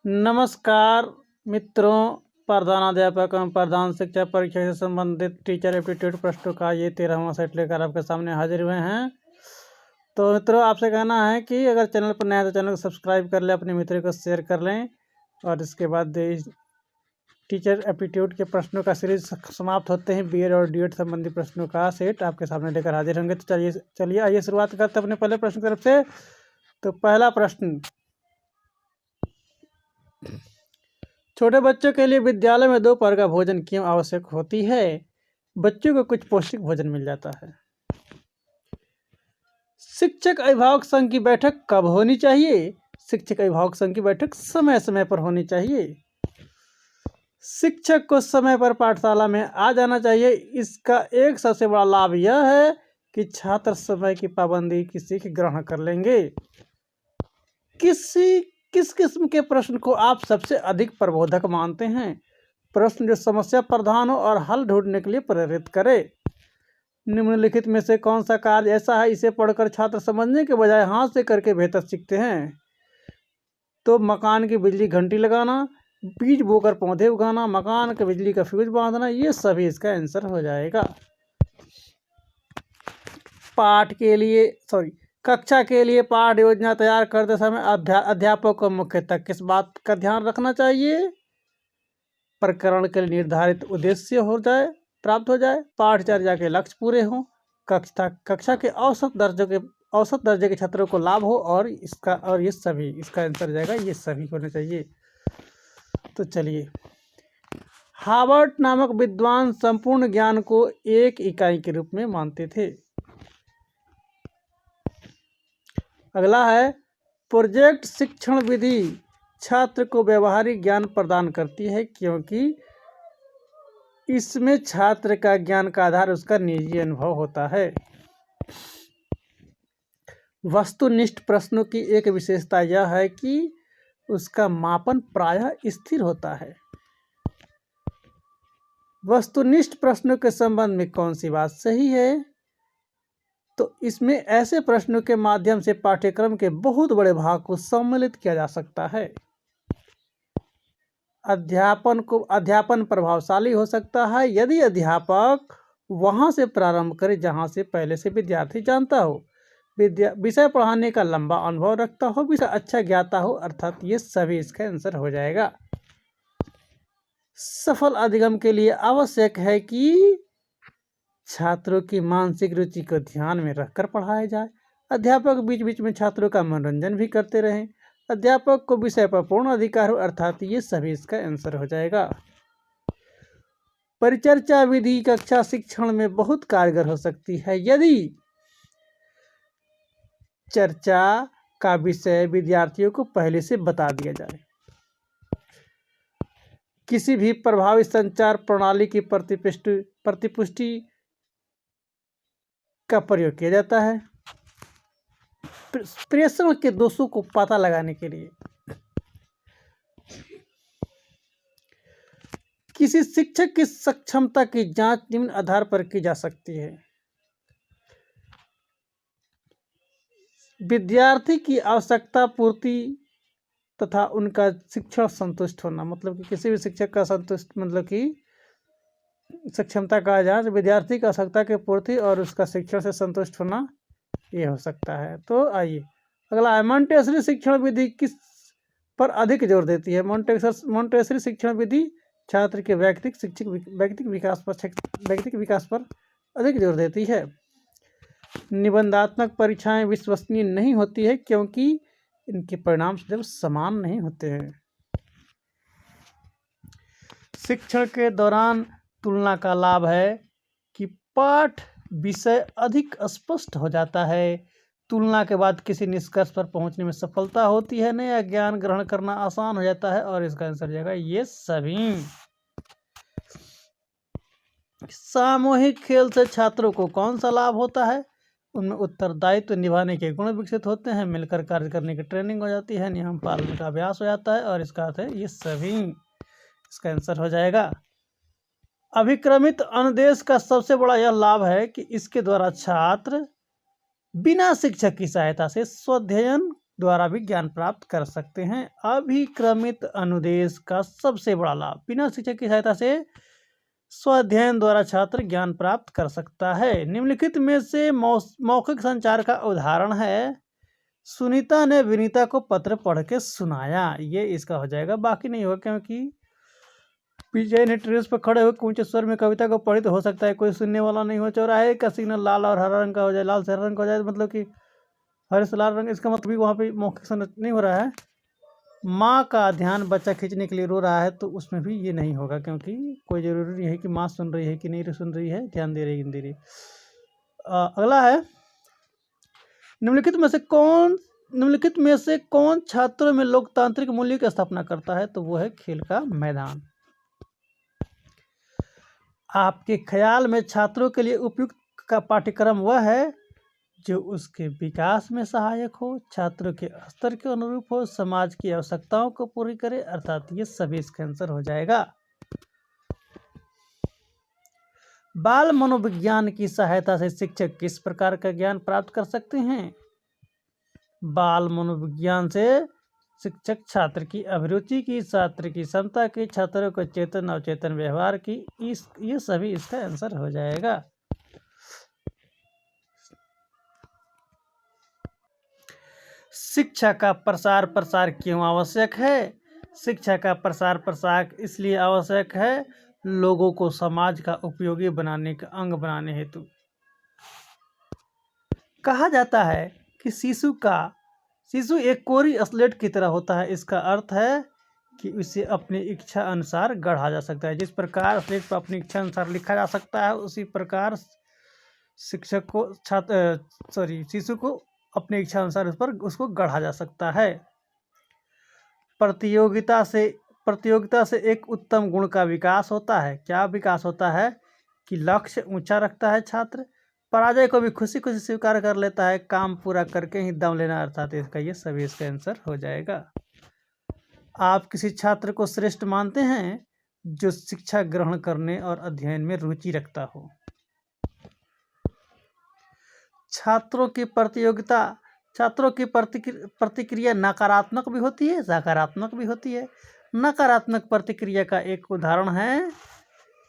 नमस्कार मित्रों, प्रधानाध्यापक एवं प्रधान शिक्षक परीक्षा से संबंधित टीचर एप्टीट्यूड प्रश्नों का ये 13वां सेट लेकर आपके सामने हाजिर हुए हैं। तो मित्रों, आपसे कहना है कि अगर चैनल पर नया है तो चैनल को सब्सक्राइब कर लें, अपने मित्रों को शेयर कर लें और इसके बाद टीचर एप्टीट्यूड के प्रश्नों का सीरीज समाप्त होते हैं। बीएड और डीएड संबंधी प्रश्नों का सेट आपके सामने लेकर हाजिर होंगे। तो चलिए आइए शुरुआत करते हैं अपने पहले प्रश्न की तरफ से। तो पहला प्रश्न, छोटे बच्चों के लिए विद्यालय में दोपहर का भोजन क्यों आवश्यक होती है? बच्चों को कुछ पौष्टिक भोजन मिल जाता है। शिक्षक अभिभावक संघ की बैठक कब होनी चाहिए? शिक्षक अभिभावक संघ की बैठक समय समय पर होनी चाहिए। शिक्षक को समय पर पाठशाला में आ जाना चाहिए। इसका एक सबसे बड़ा लाभ यह है कि छात्र समय की पाबंदी की सीख ग्रहण कर लेंगे। किस किस्म के प्रश्न को आप सबसे अधिक प्रबोधक मानते हैं? प्रश्न जो समस्या प्रधान हो और हल ढूंढने के लिए प्रेरित करे। निम्नलिखित में से कौन सा कार्य ऐसा है इसे पढ़कर छात्र समझने के बजाय हाथ से करके बेहतर सीखते हैं? तो मकान की बिजली घंटी लगाना, बीज बोकर पौधे उगाना, मकान के बिजली का फ्यूज बांधना, ये सभी इसका आंसर हो जाएगा। कक्षा के लिए पाठ योजना तैयार करते समय अध्यापक को मुख्यतः किस बात का ध्यान रखना चाहिए? प्रकरण के लिए निर्धारित उद्देश्य प्राप्त हो जाए, पाठचर्या के लक्ष्य पूरे हों, कक्षा के औसत दर्जे के छात्रों को लाभ हो और इसका आंसर जाएगा, ये सभी होना चाहिए। तो चलिए, हार्वर्ड नामक विद्वान संपूर्ण ज्ञान को एक इकाई के रूप में मानते थे। अगला है, प्रोजेक्ट शिक्षण विधि छात्र को व्यवहारिक ज्ञान प्रदान करती है क्योंकि इसमें छात्र का ज्ञान का आधार उसका निजी अनुभव होता है। वस्तुनिष्ठ प्रश्नों की एक विशेषता यह है कि उसका मापन प्रायः स्थिर होता है। वस्तुनिष्ठ प्रश्नों के संबंध में कौन सी बात सही है? तो इसमें ऐसे प्रश्नों के माध्यम से पाठ्यक्रम के बहुत बड़े भाग को सम्मिलित किया जा सकता है। अध्यापन प्रभावशाली हो सकता है यदि अध्यापक वहां से प्रारंभ करे जहां से पहले से विद्यार्थी जानता हो, विषय पढ़ाने का लंबा अनुभव रखता हो, विषय अच्छा ज्ञाता हो, अर्थात ये सभी इसका आंसर हो जाएगा। सफल अधिगम के लिए आवश्यक है कि छात्रों की मानसिक रुचि को ध्यान में रखकर पढ़ाया जाए। अध्यापक बीच बीच में छात्रों का मनोरंजन भी करते रहें। अध्यापक को विषय पर पूर्ण अधिकार हो, अर्थात ये सभी इसका आंसर हो जाएगा। परिचर्चा विधि कक्षा शिक्षण में बहुत कारगर हो सकती है यदि चर्चा का विषय विद्यार्थियों को पहले से बता दिया जाए। किसी भी प्रभावी संचार प्रणाली की प्रतिपुष्टि का प्रयोग किया जाता है प्रेषण के दोषों को पता लगाने के लिए। किसी शिक्षक की सक्षमता की जांच निम्न आधार पर की जा सकती है। विद्यार्थी की आवश्यकता पूर्ति तथा उनका शिक्षण संतुष्ट होना, मतलब कि किसी भी शिक्षक का सक्षमता का जांच विद्यार्थी की आवश्यकता की पूर्ति और उसका शिक्षण से संतुष्ट होना, ये हो सकता है। तो आइए अगला है, मॉन्टेसरी शिक्षण विधि किस पर अधिक जोर देती है? मॉन्टेसरी शिक्षण विधि छात्र के व्यक्तिगत विकास पर अधिक जोर देती है। निबंधात्मक परीक्षाएं विश्वसनीय नहीं होती है क्योंकि इनके परिणाम जब समान नहीं होते हैं। शिक्षण के दौरान तुलना का लाभ है कि पाठ विषय अधिक स्पष्ट हो जाता है। तुलना के बाद किसी निष्कर्ष पर पहुंचने में सफलता होती है, नया ज्ञान ग्रहण करना आसान हो जाता है और इसका आंसर जाएगा ये सभी। सामूहिक खेल से छात्रों को कौन सा लाभ होता है? उनमें उत्तरदायित्व निभाने के गुण विकसित होते हैं, मिलकर कार्य करने की ट्रेनिंग हो जाती है, नियम पालन का अभ्यास हो जाता है और इसका अर्थ है ये सभी, इसका आंसर हो जाएगा। अभिक्रमित अनुदेश का सबसे बड़ा यह लाभ है कि इसके द्वारा छात्र बिना शिक्षक की सहायता से स्वाध्ययन द्वारा भी ज्ञान प्राप्त कर सकते हैं। अभिक्रमित अनुदेश का सबसे बड़ा लाभ, बिना शिक्षक की सहायता से स्वाध्ययन द्वारा छात्र ज्ञान प्राप्त कर सकता है। निम्नलिखित में से मौखिक संचार का उदाहरण है, सुनीता ने विनीता को पत्र पढ़ के सुनाया, ये इसका हो जाएगा, बाकी नहीं होगा क्योंकि विजय ने टेरेस पर खड़े होकर ऊंचे स्वर में कविता को पढ़ी, तो हो सकता है कोई सुनने वाला नहीं हो। चौराहे का सिग्नल लाल और हरा रंग का हो जाए, लाल से हरा रंग का हो जाए, मतलब कि हरे से लाल रंग, इसका मतलब भी वहाँ पे मौखिक संरचना नहीं हो रहा है। माँ का ध्यान बच्चा खींचने के लिए रो रहा है, तो उसमें भी ये नहीं होगा क्योंकि कोई ज़रूरी नहीं है कि माँ सुन रही है कि नहीं सुन रही है, ध्यान दे रही है कि नहीं दे रही। अगला है, निम्नलिखित में से कौन छात्रों में लोकतांत्रिक मूल्य की स्थापना करता है, तो वो है खेल का मैदान। आपके ख्याल में छात्रों के लिए उपयुक्त का पाठ्यक्रम वह है जो उसके विकास में सहायक हो, छात्रों के स्तर के अनुरूप हो, समाज की आवश्यकताओं को पूरी करे, अर्थात ये सभी इसका आंसर हो जाएगा। बाल मनोविज्ञान की सहायता से शिक्षक किस प्रकार का ज्ञान प्राप्त कर सकते हैं? बाल मनोविज्ञान से शिक्षक छात्र की अभिरुचि की, छात्र की क्षमता की, छात्रों को चेतन अवचेतन व्यवहार की, ये सभी इसका आंसर हो जाएगा। शिक्षा का प्रसार क्यों आवश्यक है? शिक्षा का प्रसार इसलिए आवश्यक है, लोगों को समाज का उपयोगी बनाने का अंग बनाने हेतु। कहा जाता है कि शिशु एक कोरी स्लेट की तरह होता है। इसका अर्थ है कि उसे अपनी इच्छा अनुसार गढ़ा जा सकता है। जिस प्रकार स्लेट पर अपनी इच्छा अनुसार लिखा जा सकता है, उसी प्रकार शिक्षक को शिशु को अपनी इच्छा अनुसार उसको गढ़ा जा सकता है। प्रतियोगिता से एक उत्तम गुण का विकास होता है। क्या विकास होता है? कि लक्ष्य ऊंचा रखता है छात्र, पराजय को भी खुशी खुशी स्वीकार कर लेता है, काम पूरा करके ही दम लेना, अर्थात इसका आंसर हो जाएगा। आप किसी छात्र को श्रेष्ठ मानते हैं जो शिक्षा ग्रहण करने और अध्ययन में रुचि रखता हो। छात्रों की प्रतिक्रिया नकारात्मक भी होती है, सकारात्मक भी होती है। नकारात्मक प्रतिक्रिया का एक उदाहरण है,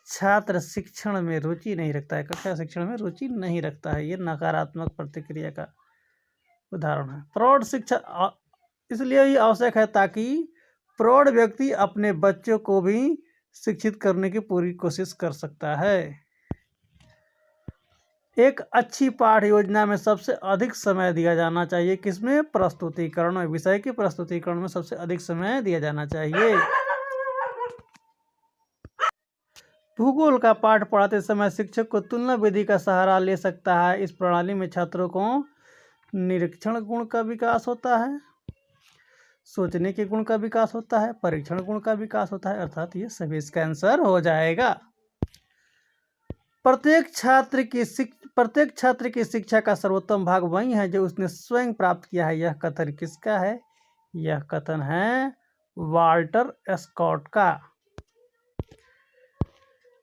छात्र शिक्षण में रुचि नहीं रखता है, कक्षा शिक्षण में रुचि नहीं रखता है, ये नकारात्मक प्रतिक्रिया का उदाहरण है। प्रौढ़ शिक्षा इसलिए ही आवश्यक है ताकि प्रौढ़ व्यक्ति अपने बच्चों को भी शिक्षित करने की पूरी कोशिश कर सकता है। एक अच्छी पाठ योजना में सबसे अधिक समय दिया जाना चाहिए किसमें? प्रस्तुतिकरण में। विषय के प्रस्तुतिकरण में सबसे अधिक समय दिया जाना चाहिए। भूगोल का पाठ पढ़ाते समय शिक्षक को तुलना विधि का सहारा ले सकता है। इस प्रणाली में छात्रों को निरीक्षण गुण का विकास होता है, सोचने के गुण का विकास होता है, परीक्षण गुण का विकास होता है, अर्थात ये सभी इसका आंसर हो जाएगा। प्रत्येक छात्र की शिक्षा का सर्वोत्तम भाग वही है जो उसने स्वयं प्राप्त किया है। यह कथन किसका है? यह कथन है वाल्टर स्कॉट का।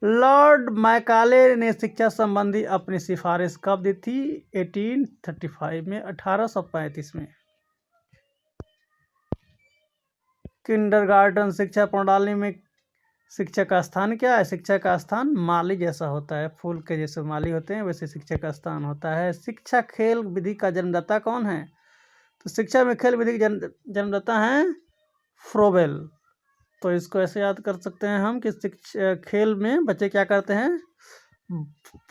लॉर्ड मैकाले ने शिक्षा संबंधी अपनी सिफारिश कब दी थी? 1835 में, 1835 में। किंडरगार्टन शिक्षा प्रणाली में शिक्षक का स्थान क्या है? शिक्षक का स्थान माली जैसा होता है, फूल के जैसे माली होते हैं वैसे शिक्षक का स्थान होता है। शिक्षा खेल विधि का जन्मदाता कौन है? तो शिक्षा में खेल विधि के जन्मदाता हैं फ्रोबेल। तो इसको ऐसे याद कर सकते हैं हम कि खेल में बच्चे क्या करते हैं?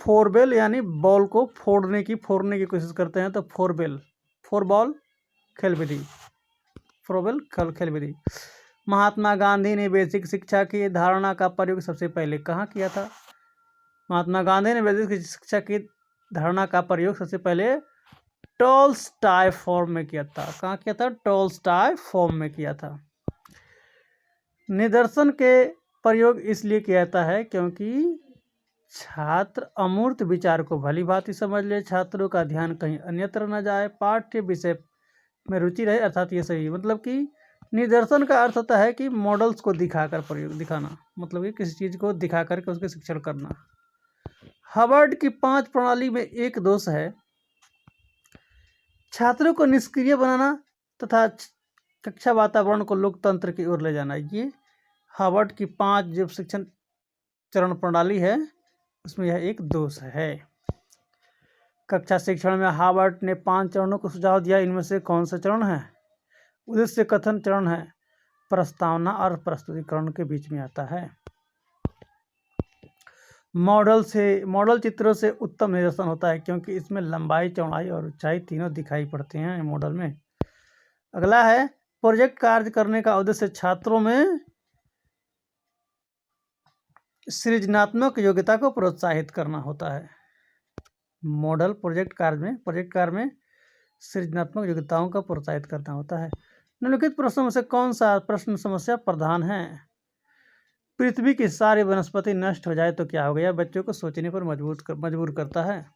फोरबेल यानी बॉल को फोड़ने की कोशिश करते हैं, तो फोरबॉल खेल विधि, फ्रोबेल खेल विधि। महात्मा गांधी ने बेसिक शिक्षा की धारणा का प्रयोग सबसे पहले कहाँ किया था? महात्मा गांधी ने बेसिक शिक्षा की धारणा का प्रयोग सबसे पहले टॉलस्टॉय फॉर्म में किया था। कहाँ किया था? टॉलस्टॉय फॉर्म में किया था। निदर्शन के प्रयोग इसलिए किया जाता है क्योंकि छात्र अमूर्त विचार को भली भांति समझ ले, छात्रों का ध्यान कहीं अन्यत्र न जाए, पाठ्य विषय में रुचि रहे, अर्थात ये सही। मतलब कि निदर्शन का अर्थ होता है कि मॉडल्स को दिखाना, मतलब कि किसी चीज़ को दिखा करके उसके शिक्षण करना। हार्वर्ड की 5 प्रणाली में एक दोष है, छात्रों को निष्क्रिय बनाना तथा कक्षा वातावरण को लोकतंत्र की ओर ले जाना। ये हार्वर्ड की 5 जो शिक्षण चरण प्रणाली है उसमें यह एक दोष है। कक्षा शिक्षण में हार्वर्ड ने 5 चरणों को सुझाव दिया। इनमें से कौन सा चरण है? उद्देश्य कथन चरण है, प्रस्तावना और प्रस्तुतिकरण के बीच में आता है। मॉडल चित्रों से उत्तम निदर्शन होता है क्योंकि इसमें लंबाई, चौड़ाई और ऊंचाई तीनों दिखाई पड़ते हैं मॉडल में। अगला है प्रोजेक्ट कार्य करने का उद्देश्य छात्रों में सृजनात्मक योग्यता को प्रोत्साहित करना होता है। मॉडल प्रोजेक्ट कार्य में सृजनात्मक योग्यताओं का प्रोत्साहित करना होता है। निम्नलिखित प्रश्नों में से कौन सा प्रश्न समस्या प्रधान है? पृथ्वी की सारी वनस्पति नष्ट हो जाए तो क्या होगा? यह बच्चों को सोचने पर मजबूर करता है।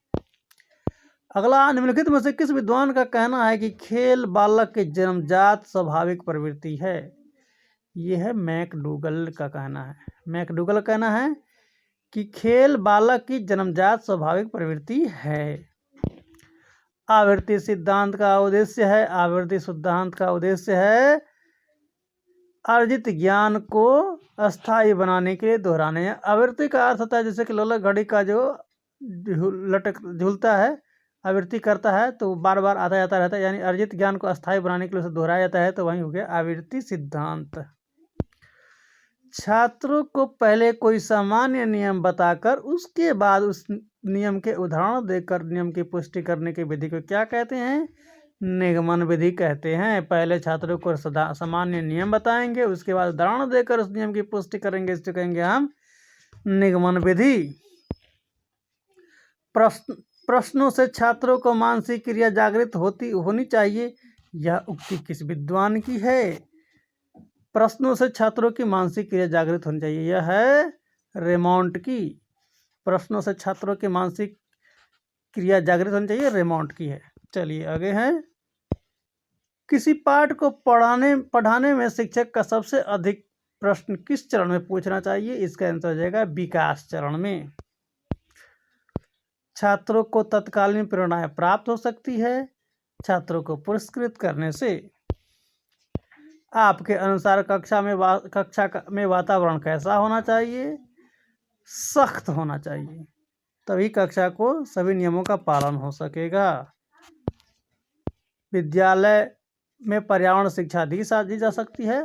अगला, निम्नलिखित में से किस विद्वान का कहना है कि खेल बालक की जन्मजात स्वाभाविक प्रवृत्ति है? यह है मैकडूगल का कहना है। मैकडूगल का कहना है कि खेल बालक की जन्मजात स्वाभाविक प्रवृत्ति है। आवृत्ति सिद्धांत का उद्देश्य है अर्जित ज्ञान को अस्थायी बनाने के लिए दोहराने। आवृत्ति का अर्थ होता है जैसे कि लोला घड़ी का जो झूलता है, आवृत्ति करता है तो बार बार आता जाता रहता है, यानी अर्जित ज्ञान को अस्थायी बनाने के लिए उसे दोहराया जाता है, तो वही हो गया आवृत्ति सिद्धांत। छात्रों को पहले कोई सामान्य नियम बताकर उसके बाद उस नियम के उदाहरण देकर नियम की पुष्टि करने की विधि को क्या कहते हैं? निगमन विधि कहते हैं। पहले छात्रों को सामान्य नियम बताएंगे, उसके बाद उदाहरण देकर उस नियम की पुष्टि करेंगे, इसको कहेंगे हम निगमन विधि। प्रश्नों से छात्रों को मानसिक क्रिया जागृत होनी चाहिए। यह उक्ति किस विद्वान की है? प्रश्नों से छात्रों की मानसिक क्रिया जागृत होनी चाहिए, यह है रेमॉन्ट की। प्रश्नों से छात्रों की मानसिक क्रिया जागृत होनी चाहिए, रेमॉन्ट की है। चलिए आगे है, किसी पाठ को पढ़ाने में शिक्षक का सबसे अधिक प्रश्न किस चरण में पूछना चाहिए? इसका आंसर हो जाएगा विकास चरण में। छात्रों को तत्कालीन प्रेरणाएं प्राप्त हो सकती है छात्रों को पुरस्कृत करने से। आपके अनुसार कक्षा में वातावरण कैसा होना चाहिए? सख्त होना चाहिए, तभी कक्षा को सभी नियमों का पालन हो सकेगा। विद्यालय में पर्यावरण शिक्षा दी जा सकती है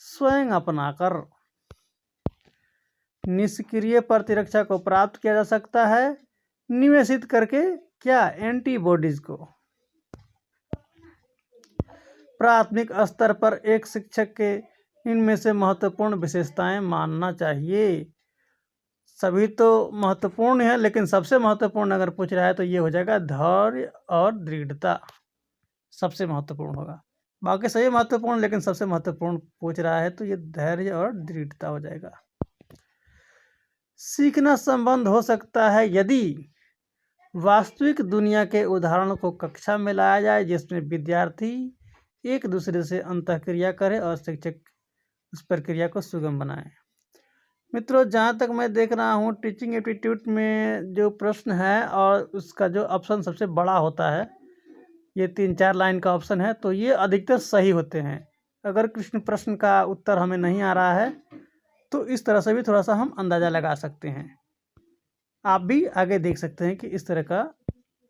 स्वयं अपनाकर। निष्क्रिय प्रतिरक्षा को प्राप्त किया जा सकता है निवेशित करके क्या? एंटीबॉडीज को। प्राथमिक स्तर पर एक शिक्षक के इनमें से महत्वपूर्ण विशेषताएं मानना चाहिए। सभी तो महत्वपूर्ण है, लेकिन सबसे महत्वपूर्ण अगर पूछ रहा है तो ये हो जाएगा धैर्य और दृढ़ता, सबसे महत्वपूर्ण होगा। बाकी सभी महत्वपूर्ण, लेकिन सबसे महत्वपूर्ण पूछ रहा है तो ये धैर्य और दृढ़ता हो जाएगा। सीखना संबंध हो सकता है यदि वास्तविक दुनिया के उदाहरण को कक्षा में लाया जाए जिसमें विद्यार्थी एक दूसरे से अंतःक्रिया करे और शिक्षक उस प्रक्रिया को सुगम बनाए। मित्रों, जहाँ तक मैं देख रहा हूँ टीचिंग एप्टीट्यूड में जो प्रश्न है और उसका जो ऑप्शन सबसे बड़ा होता है, ये 3-4 लाइन का ऑप्शन है, तो ये अधिकतर सही होते हैं। अगर किसी प्रश्न का उत्तर हमें नहीं आ रहा है तो इस तरह से भी थोड़ा सा हम अंदाज़ा लगा सकते हैं। आप भी आगे देख सकते हैं कि इस तरह का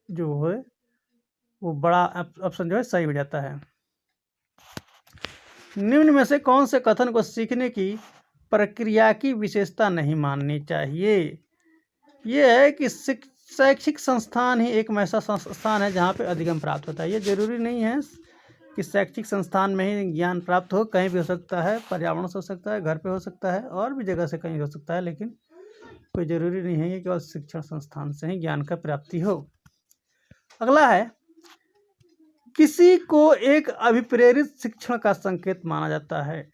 जो है वो बड़ा ऑप्शन जो है सही हो जाता है। निम्न में से कौन से कथन को सीखने की प्रक्रिया की विशेषता नहीं माननी चाहिए? ये है कि शैक्षिक संस्थान ही एक ऐसा संस्थान है जहाँ पे अधिगम प्राप्त होता है। ये जरूरी नहीं है कि शैक्षिक संस्थान में ही ज्ञान प्राप्त हो, कहीं भी हो सकता है, पर्यावरण से हो सकता है, घर पे हो सकता है, और भी जगह से कहीं हो सकता है, लेकिन कोई ज़रूरी नहीं है कि केवल शिक्षण संस्थान से ही ज्ञान का प्राप्ति हो। अगला है, किसी को एक अभिप्रेरित शिक्षण का संकेत माना जाता है।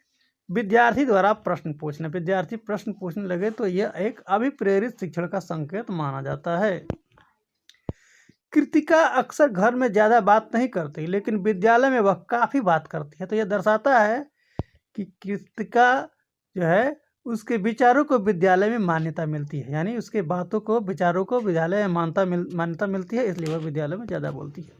विद्यार्थी द्वारा प्रश्न पूछना, विद्यार्थी प्रश्न पूछने लगे तो यह एक अभिप्रेरित शिक्षण का संकेत माना जाता है। कृतिका अक्सर घर में ज़्यादा बात नहीं करती, लेकिन विद्यालय में वह काफ़ी बात करती है, तो यह दर्शाता है कि कृतिका जो है उसके विचारों को विद्यालय में मान्यता मिलती है, यानी उसके बातों को, विचारों को विद्यालय में मान्यता मिलती है, इसलिए वह विद्यालय में ज़्यादा बोलती है।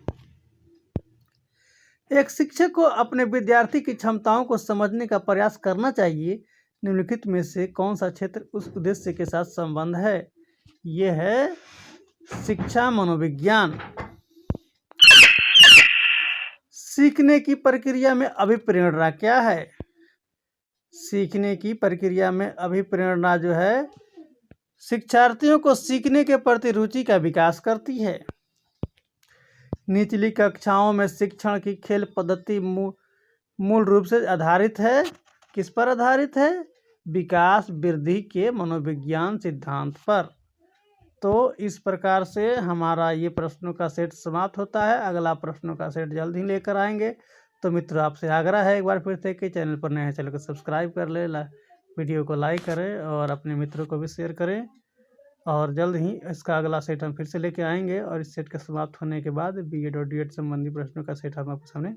एक शिक्षक को अपने विद्यार्थी की क्षमताओं को समझने का प्रयास करना चाहिए। निम्नलिखित में से कौन सा क्षेत्र उस उद्देश्य के साथ संबंध है? ये है शिक्षा मनोविज्ञान। सीखने की प्रक्रिया में अभिप्रेरणा क्या है? सीखने की प्रक्रिया में अभिप्रेरणा जो है शिक्षार्थियों को सीखने के प्रति रुचि का विकास करती है। निचली कक्षाओं में शिक्षण की खेल पद्धति मूल रूप से आधारित है, किस पर आधारित है? विकास वृद्धि के मनोविज्ञान सिद्धांत पर। तो इस प्रकार से हमारा ये प्रश्नों का सेट समाप्त होता है। अगला प्रश्नों का सेट जल्द ही लेकर आएंगे। तो मित्रों, आपसे आग्रह है एक बार फिर से कि चैनल पर नए हैं, चैनल को सब्सक्राइब कर ले, वीडियो को लाइक करें और अपने मित्रों को भी शेयर करें। और जल्द ही इसका अगला सेट हम फिर से लेके आएंगे और इस सेट के समाप्त होने के बाद बीएड और डीएड संबंधी प्रश्नों का सेट हम आपके सामने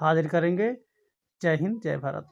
हाजिर करेंगे। जय हिंद, जय भारत।